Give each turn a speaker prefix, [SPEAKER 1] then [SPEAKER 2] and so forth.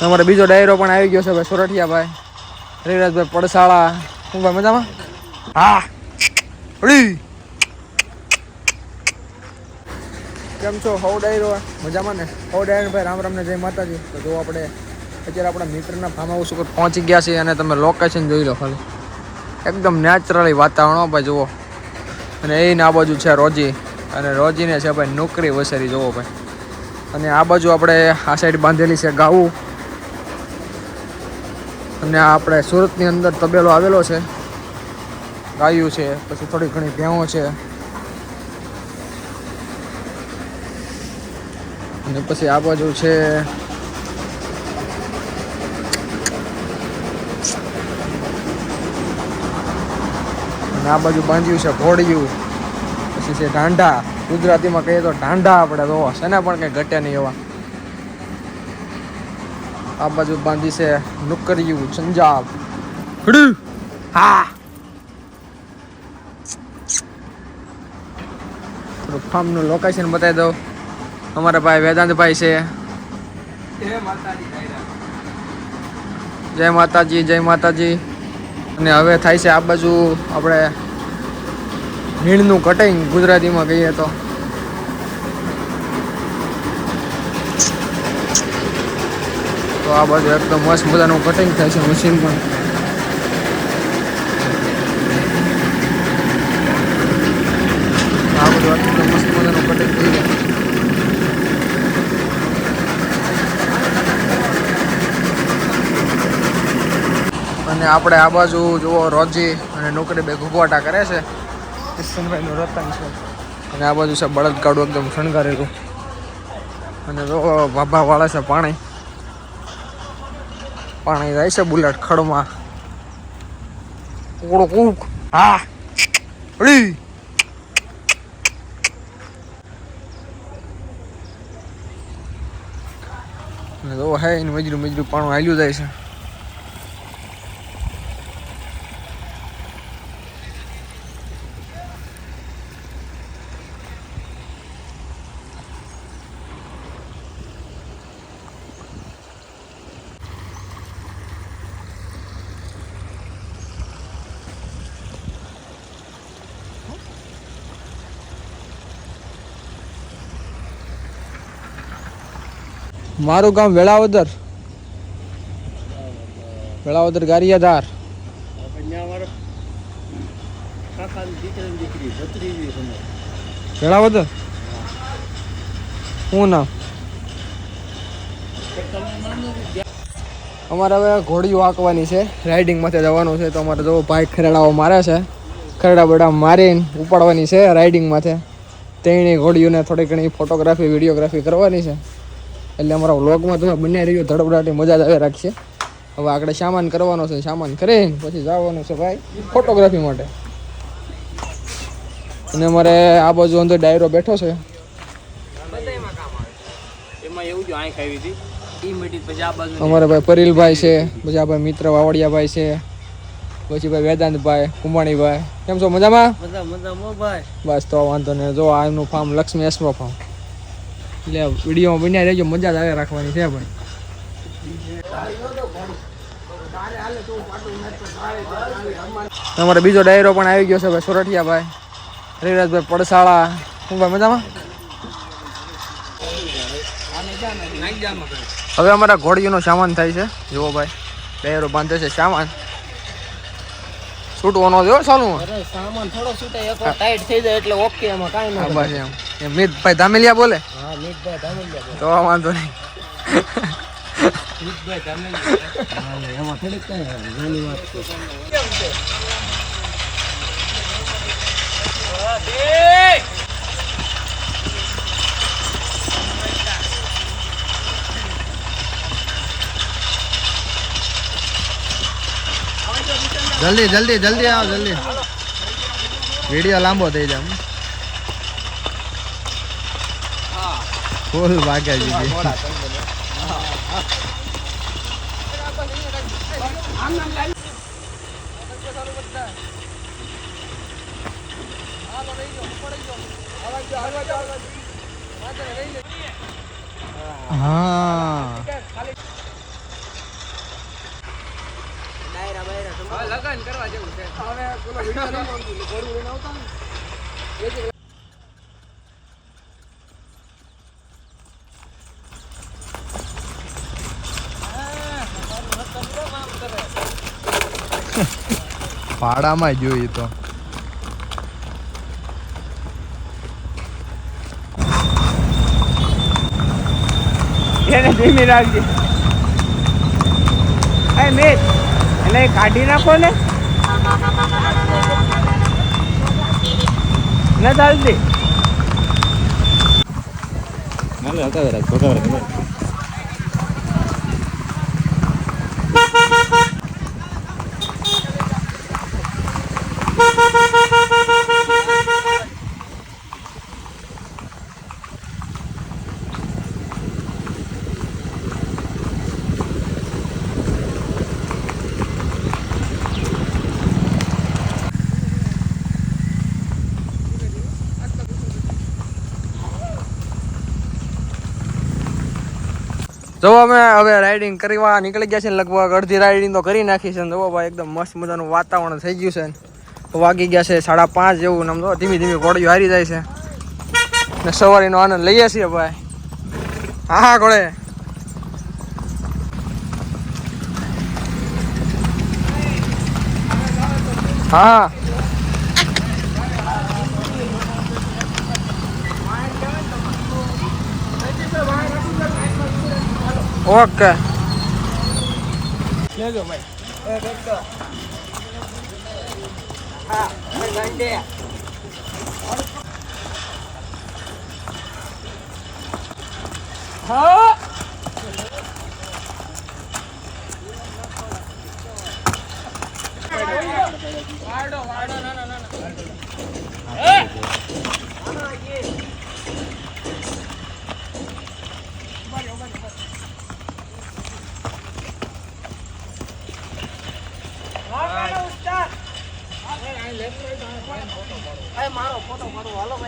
[SPEAKER 1] તમારે બીજો ડાયરો પણ આવી ગયો છે ભાઈ સોરઠિયા ભાઈ રવિરાજભાઈ પડસાળા. શું ભાઈ મજામાં? હા કેમ છો? હવ ડાયરો મજામાં ને? હવ ડાયરો ભાઈ રામ રામ ને જય માતાજી. તો જો આપણે અત્યારે આપણા મિત્રના ફાર્મ હાઉસ ઉપર પહોંચી ગયા છીએ અને તમે લોકેશન જોઈ લો ખાલી. એકદમ નેચરલી વાતાવરણ ભાઈ જુઓ. અને એને આ બાજુ છે રોજી અને રોજીને છે ભાઈ નોકરી વસેરી જુઓ ભાઈ. અને આ બાજુ આપણે આ સાઈડ બાંધેલી છે ગાવું. અને આપણે સુરતની અંદર તબેલો આવેલો છે, ગાયું છે, પછી થોડી ઘણી ભેંસો છે અને પછી આ બાજુ છે અને આ બાજુ બાંધ્યું છે ઘોડિયું, પછી છે ઢાંઢા. ગુજરાતીમાં કહીએ તો ઢાંઢા આપણે તો છે ને પણ કંઈ ઘટે નહીં એવા. આ બાજુ બાંધી છે નુકરિયું સંજાબ. હા ફાર્મનું લોકેશન બતાવી દઉં. અમારા ભાઈ વેદાંતભાઈ છે. જય માતાજી જય માતાજી. અને હવે થાય છે આ બાજુ આપણે નીણનું કટિંગ ગુજરાતીમાં કહીએ તો. તો આ બાજુ એકદમ મસ્ત મજાનું કટિંગ થાય છે મશીન પણ. આ બધું એકદમ મસ્ત મજાનું કટિંગ થઈ જાય. અને આપણે આ બાજુ જુઓ રોજી અને નોકરી બે ઘૂઘવાટા કરે છે. કિશનભાઈનું રતન છે. અને આ બાજુ છે બળદગાડું એકદમ શણગારેલું. અને જો ભાભા વાળે છે પાણી જાય છે બુલેટ ખડમાં. હા હે મજરું મજરું પાણું હાલ્યું જાય છે. મારું ગામ વેળાવદર, વેળાવદર ગારિયાધાર. વેળાવદર શું નામ? અમારે હવે ઘોડીઓ હાંકવાની છે, રાઇડિંગ માથે જવાનું છે. તો અમારે જો ભાઈ ખરેડાઓ મારે છે, ખરેડા બડા મારીને ઉપાડવાની છે રાઇડિંગ માથે. તેની ઘોડીઓને થોડી ઘણી ફોટોગ્રાફી વિડીયોગ્રાફી કરવાની છે. એટલે અમારા વ્લોગમાં તમે બન્યા રહ્યો, ધડબડાટી મજા જ આવે રાખીએ. હવે આગળ સામાન કરવાનો છે, સામાન કરીને પછી જવાનું છે ભાઈ ફોટોગ્રાફી માટે. અને અમારે આ બાજુ અંદર ડાયરો બેઠો છે. અમારે ભાઈ પરીલભાઈ છે, પછી આ ભાઈ મિત્ર વાવડિયાભાઈ છે, પછી ભાઈ વેદાંતભાઈ કુંભાણીભાઈ. કેમ છો? મજામાં? બસ તો વાંધો નહીં. જો આનું ફાર્મ લક્ષ્મી એસ્મો ફાર્મ. એટલે વિડીયોમાં બન્યા રહેજો, મજા જ આવે રાખવાની છે ભાઈ. તમારે બીજો ડાયરો પણ આવી ગયો છે ભાઈ સોરઠિયા ભાઈ રવિરાજભાઈ પડસાળા. શું ભાઈ મજામાં? હવે અમારા ઘોડીનો સામાન થાય છે. જુઓ ભાઈ ડાયરો બાંધે છે સામાન. છૂટવાનો જો ચાલુ સામાન થોડો છૂટે એકવાર ટાઈટ થઈ જાય એટલે ઓકે. એમાં કાંઈ ન બસ એમ મિતભાઈ ધામેલિયા બોલે. હા મિતભાઈ ધામેલિયા તો વાંધો નહીં. મિતભાઈ ધામેલિયા એમાં થોડીક કઈ નાની વાત છે. જલ્દી જલ્દી જલ્દી આવો જલ્દી. વિડીયો લાંબો થઈ જાય. ફૂલ ભાગ્યા જીજી. હા
[SPEAKER 2] લગન કરવા જેવું છે.
[SPEAKER 1] ભાડામાં જોઈએ તો
[SPEAKER 2] એને ધીમી રાખજે. મેં એટલે કાઢી નાખો ને ના ચાલતી.
[SPEAKER 1] જો અમે હવે રાઇડિંગ કરવા નીકળી ગયા છે ને, લગભગ અડધી રાઇડિંગ તો કરી નાખી છે ને. જો ભાઈ એકદમ મસ્ત મજાનું વાતાવરણ થઈ ગયું છે ને. વાગી ગયા છે 5:30 જેવું ને. આમ તો ધીમી ધીમી ઘોડીઓ હારી જાય છે ને સવારીનો આનંદ લઈએ છીએ ભાઈ. હા હા ઘોડે હા ઓકે
[SPEAKER 2] લેજો ભાઈ. હા ઘંટે હા વાડો વાડો ના ના ના મારો ફોટો મારો હાલો ભાઈ.